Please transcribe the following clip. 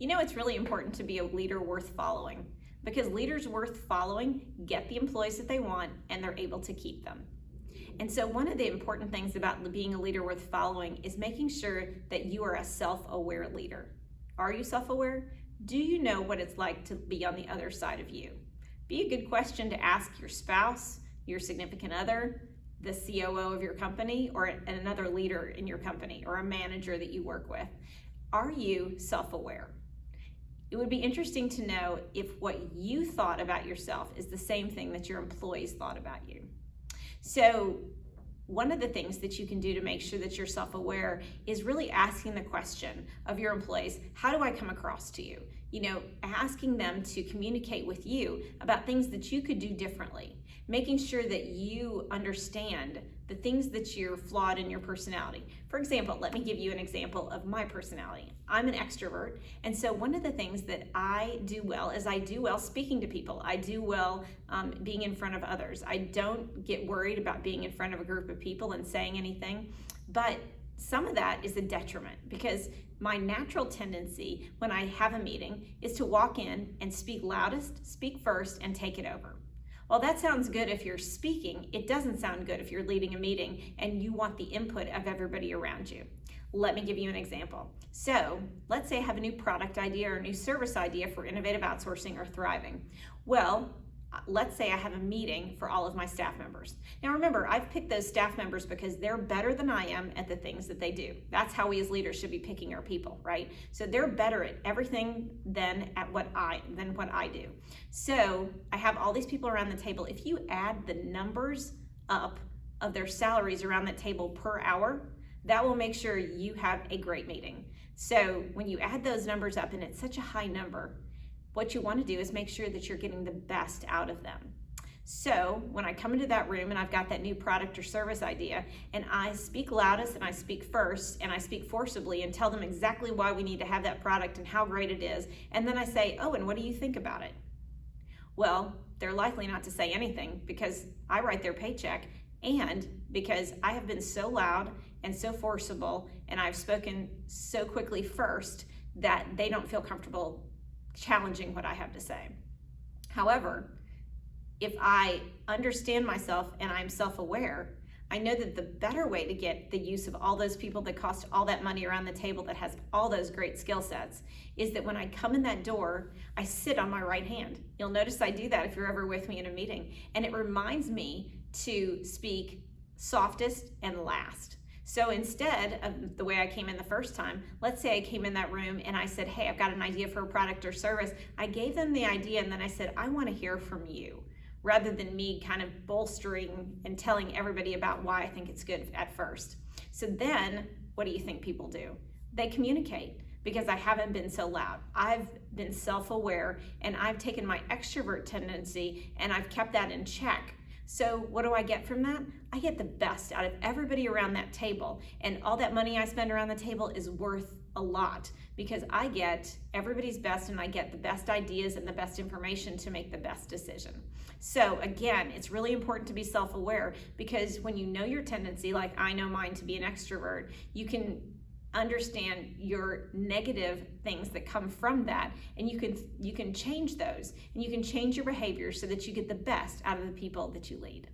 You know, it's really important to be a leader worth following, because leaders worth following get the employees that they want and they're able to keep them. And so one of the important things about being a leader worth following is making sure that you are a self-aware leader. Are you self-aware? Do you know what it's like to be on the other side of you? Be a good question to ask your spouse, your significant other, the COO of your company, or another leader in your company, or a manager that you work with. Are you self-aware? It would be interesting to know if what you thought about yourself is the same thing that your employees thought about you. So one of the things that you can do to make sure that you're self-aware is really asking the question of your employees, how do I come across to you? You know, asking them to communicate with you about things that you could do differently, making sure that you understand the things that you're flawed in your personality. For example, let me give you an example of my personality. I'm an extrovert, and so one of the things that I do well is I do well speaking to people. I do well being in front of others. I don't get worried about being in front of a group of people and saying anything, but some of that is a detriment because my natural tendency when I have a meeting is to walk in and speak loudest, speak first, and take it over. Well, that sounds good if you're speaking. It doesn't sound good if you're leading a meeting and you want the input of everybody around you. Let me give you an example. So let's say I have a new product idea or a new service idea for innovative outsourcing or thriving. Well, let's say I have a meeting for all of my staff members. Now remember, I've picked those staff members because they're better than I am at the things that they do. That's how we as leaders should be picking our people, right? So they're better at everything than what I do. So I have all these people around the table. If you add the numbers up of their salaries around that table per hour, that will make sure you have a great meeting. So when you add those numbers up, and it's such a high number, what you want to do is make sure that you're getting the best out of them. So when I come into that room and I've got that new product or service idea and I speak loudest and I speak first and I speak forcibly and tell them exactly why we need to have that product and how great it is, and then I say, oh, and what do you think about it? Well, they're likely not to say anything because I write their paycheck and because I have been so loud and so forcible and I've spoken so quickly first that they don't feel comfortable challenging what I have to say. However, if I understand myself and I'm self-aware, I know that the better way to get the use of all those people that cost all that money around the table that has all those great skill sets is that when I come in that door, I sit on my right hand. You'll notice I do that if you're ever with me in a meeting, and it reminds me to speak softest and last. So instead of the way I came in the first time, let's say I came in that room and I said, hey, I've got an idea for a product or service. I gave them the idea and then I said, I want to hear from you, rather than me kind of bolstering and telling everybody about why I think it's good at first. So then what do you think people do? They communicate because I haven't been so loud. I've been self-aware and I've taken my extrovert tendency and I've kept that in check. So what do I get from that? I get the best out of everybody around that table, and all that money I spend around the table is worth a lot because I get everybody's best and I get the best ideas and the best information to make the best decision. So again, it's really important to be self-aware because when you know your tendency, like I know mine to be an extrovert, you can understand your negative things that come from that, and you can change those and you can change your behavior so that you get the best out of the people that you lead.